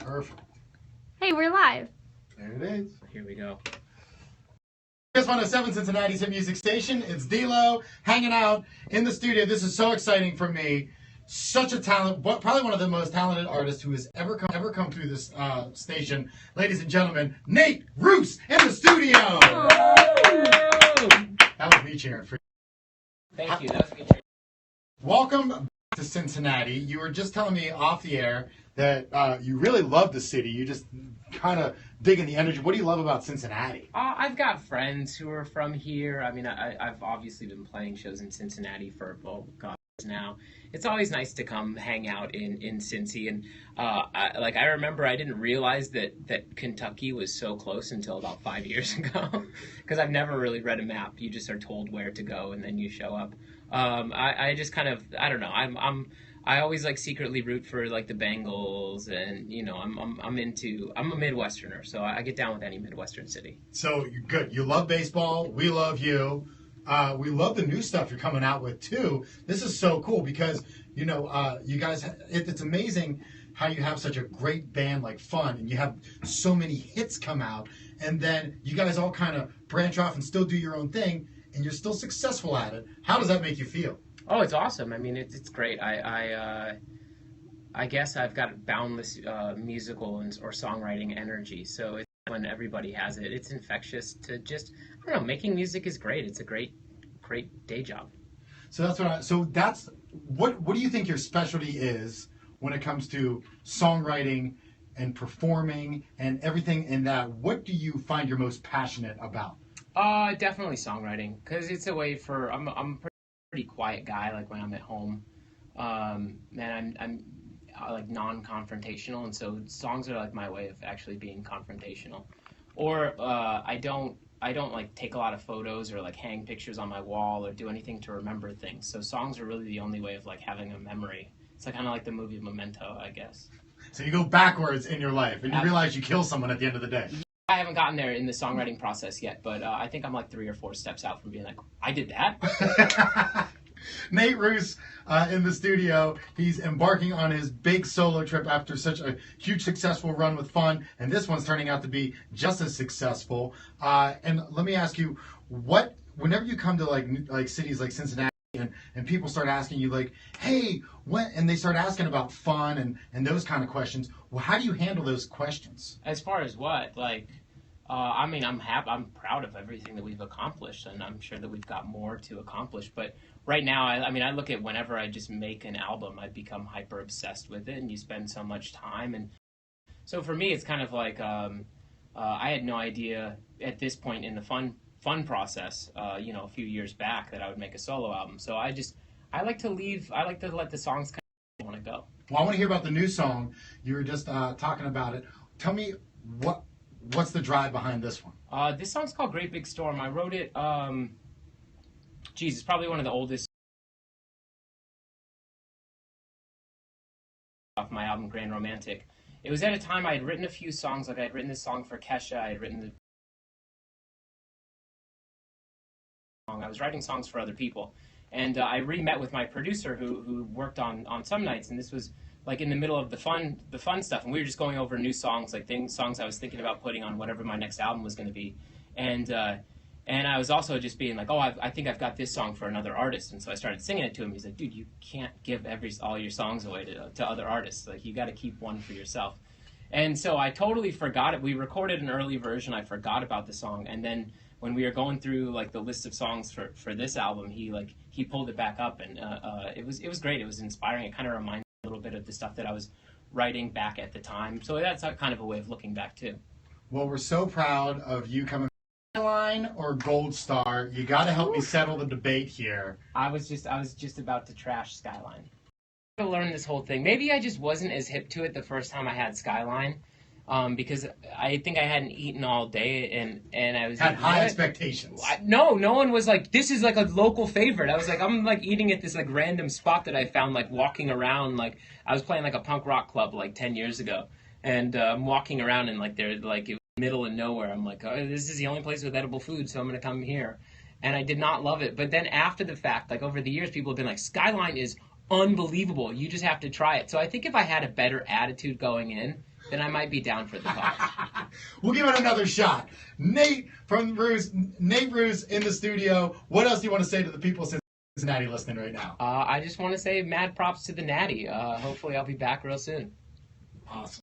Perfect. Hey, we're live. There it is. Here we go. Kiss 107 Cincinnati's hit music station. It's D-Lo hanging out in the studio. This is so exciting for me. Such a talent, probably one of the most talented artists who has ever come through this station. Ladies and gentlemen, Nate Ruess in the studio. That was me cheering for you. Thank you. That was a good. Welcome back to Cincinnati. You were just telling me off the air that you really love the city. You just kind of digging the energy. What do you love about Cincinnati? I've got friends who are from here. I mean, I've obviously been playing shows in Cincinnati for, oh God, now. It's always nice to come hang out in Cincy. And I remember I didn't realize that Kentucky was so close until about 5 years ago, because I've never really read a map. You just are told where to go and then you show up. I just kind of, I don't know. I always like secretly root for like the Bengals, and you know I'm a Midwesterner, so I get down with any Midwestern city. So you're good. You love baseball. We love you. We love the new stuff you're coming out with too. This is so cool because you know you guys. It's amazing how you have such a great band like Fun, and you have so many hits come out, and then you guys all kind of branch off and still do your own thing, and you're still successful at it. How does that make you feel? Oh, it's awesome. I mean, it's great. I guess I've got boundless musical or songwriting energy. So it's when everybody has it, it's infectious. To just, I don't know, making music is great. It's a great day job. So that's what do you think your specialty is when it comes to songwriting and performing and everything in that? What do you find you're most passionate about? Definitely songwriting, because it's a way for I'm a pretty quiet guy. Like when I'm at home, and I'm like non-confrontational, and so songs are like my way of actually being confrontational. Or I don't like take a lot of photos or like hang pictures on my wall or do anything to remember things. So songs are really the only way of like having a memory. It's like kind of like the movie Memento, I guess. So you go backwards in your life and you realize you kill someone at the end of the day. I haven't gotten there in the songwriting process yet, but I think I'm like 3 or 4 steps out from being like, I did that. Nate Ruess in the studio. He's embarking on his big solo trip after such a huge successful run with Fun, and this one's turning out to be just as successful. And let me ask you, whenever you come to like cities like Cincinnati, and people start asking you like, hey, and they start asking about Fun and those kind of questions. Well, how do you handle those questions? As far as what? Like, I mean, I'm proud of everything that we've accomplished, and I'm sure that we've got more to accomplish. But right now, I mean, I look at whenever I just make an album, I become hyper obsessed with it, and you spend so much time. And so for me, it's kind of like I had no idea at this point in the fun process, a few years back, that I would make a solo album. So I like to let the songs kind of want to go. Well, I want to hear about the new song. You were just talking about it. Tell me what's the drive behind this one? This song's called Great Big Storm. I wrote it, it's probably one of the oldest off my album Grand Romantic. It was at a time I had written a few songs. Like I had written this song for Kesha. I had written I was writing songs for other people, and I re-met with my producer who worked on some nights, and this was like in the middle of the fun stuff, and we were just going over new songs, like songs I was thinking about putting on whatever my next album was going to be, and I was also just being like, oh, I think I've got this song for another artist, and so I started singing it to him. He's like, dude, you can't give all your songs away to other artists. Like, you got to keep one for yourself. And so I totally forgot it. We recorded an early version. I forgot about the song, and then when we were going through like the list of songs for this album, he pulled it back up, and it was great. It was inspiring. It kind of reminded me a little bit of the stuff that I was writing back at the time. So that's kind of a way of looking back too. Well, we're so proud of you coming. Skyline or Gold Star? You got to help me settle the debate here. I was just about to trash Skyline. To learn this whole thing. Maybe I just wasn't as hip to it the first time I had Skyline. Because I think I hadn't eaten all day, and I was had like, high expectations. No one was like, this is like a local favorite. I was like, I'm like eating at this like random spot that I found, like walking around. Like I was playing like a punk rock club like 10 years ago, and I'm walking around, and like they're like it was middle of nowhere. I'm like, oh, this is the only place with edible food, so I'm gonna come here. And I did not love it. But then after the fact, like over the years, people have been like, Skyline is unbelievable. You just have to try it. So I think if I had a better attitude going in, then I might be down for the cause. We'll give it another shot. Nate Ruess in the studio. What else do you want to say to the people in Cincinnati listening right now? I just want to say mad props to the Natty. Hopefully I'll be back real soon. Awesome.